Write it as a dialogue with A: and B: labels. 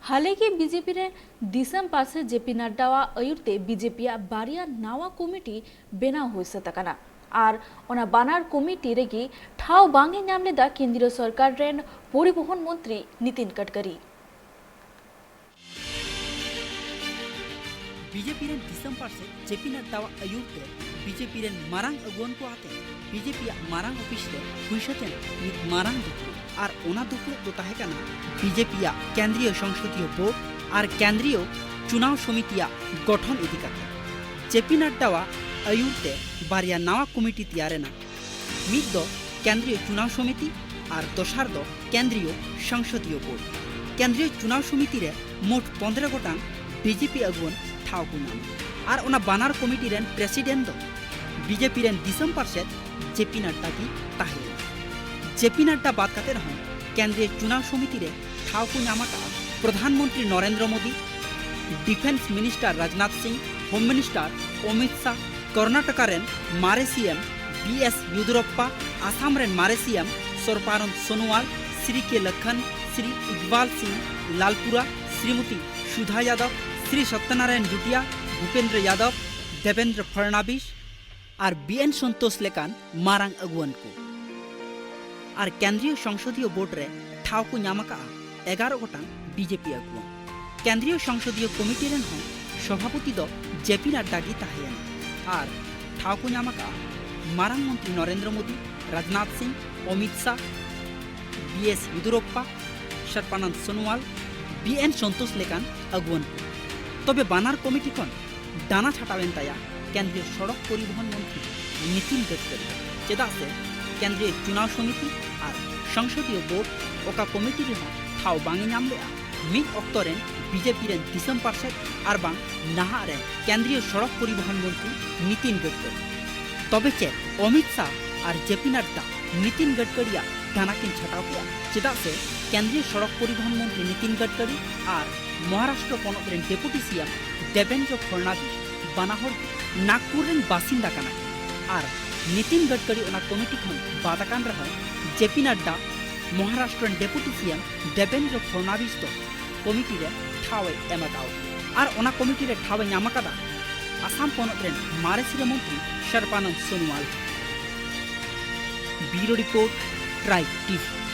A: हालांकि बीजेपी रे दिसम पासे जेपी नड्डा आयुरते बीजेपी बारिया नावा कमिटी बेनाव हुई सतकना और ओना बानार कमिटी रेगी ठाव बांगे नाम लेदा केंद्रीय सरकार रेन परिवहन मंत्री नितिन गडकरी
B: बीजेपी रेन दिसम पासे जेपी नड्डा आयुरते बीजेपी रेन मारांग अगुवन को आते बीजेपी मारांग ऑफिस रे हुईसतेन मित मारांग दुखु और ओना दुखु तो ताहेकाना बीजेपी केंद्रीय संसदीय बोर्ड और केंद्रीय चुनाव समिति गठन इदी काते जेपी नड्डा आयुरते बारिया नावा कमिटी तैयारेना मित दो केंद्रीय चुनाव समिति और दोसार दो केंद्रीय संसदीय बोर्ड केंद्रीय चुनाव समिति रे मोट 15 गोटांग बीजेपी अगुवन ठाव को नाम और ओना बानार कमिटी रेन प्रेसिडेंट दो बीजेपी रेन दिसम पार्षद जेपी नड्डा की ताहे जेपी नड्डा बात करते रहो केंद्रीय चुनाव समिति रे ठाव को नामाका प्रधानमंत्री Narendra Modi defence minister Rajnath Singh home minister Amit Shah Karnataka रेन मारे सीएम बीएस येदियुरप्पा आसाम रेन मारे सीएम सर्बानंद सोनोवाल श्री के लखन श्री इकबाल सिंह लालपुरा श्रीमती सुधा यादव श्री सत्यनारायण जुटिया भूपेंद्र यादव देवेंद्र फडणवीस और बीएन संतोष लेकान मारांग अगुवन को और केंद्रीय संसदीय बोर्ड रे ठाव को नामका 11 गोटांग बीजेपी अगुवन केंद्रीय संसदीय कमिटी रेन हो सभापति दो जेपी नड्डा की ताहेन और ठाव को नामका मारांग मंत्री नरेंद्र मोदी राजनाथ सिंह अमित शाह बीएस येदियुरप्पा सर्बानंद सोनोवाल बीएन संतोष लेकान अगुवन को तबे बानार कमिटी खन डाना छाटावेन ताया केंद्रीय सड़क परिवहन मंत्री नितिन गडकरी चेदा से केंद्रीय चुनाव समिति और संसदीय बोर्ड ओका कमिटी रे ठाव बांगे नाम लेआ मिद ऑक्टो रेन बीजेपी रेन दिसम पार्षद और बांग नाहा रे केंद्रीय सड़क परिवहन मंत्री नितिन गडकरी तबे चे अमित शाह और जेपी नड्डा नितिन गडकरिया डाना किन छटाव किया चेदा से केंद्रीय सड़क परिवहन मंत्री नितिन गडकरी और महाराष्ट्र पनत रेन डेपुटी सीएम देवेंद्र फडणवीस बानाहर नागपुर रेन बासिंदा काना और नितिन गडकरी ओना कमिटी खन बादाकान रहा JP Nadda Maharashtra deputy CM Devendra Fadnavis तो कमिटी रे ठावे एमाकाओ और ओना कमिटी रे ठावे नामकादा आसाम पनत रेन मारे सीएम मंत्री Sarbananda Sonowal bureau report tribe TV.